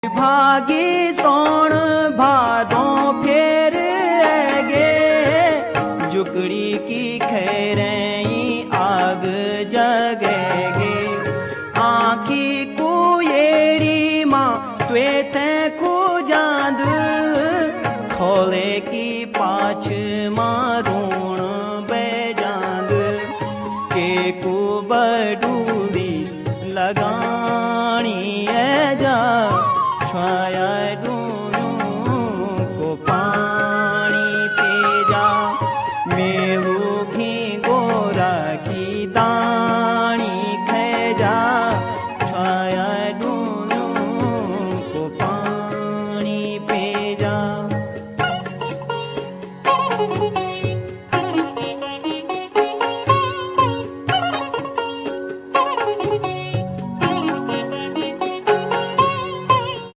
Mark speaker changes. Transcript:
Speaker 1: भागी सोण भादों फेर गे, जुकड़ी की खैरई आग जगेगे। आँखी कुएड़ी माँ त्वे थे खुजांद, खोले की पाछ मारूण बेजांद। के को बडूली लगानी है जा छाया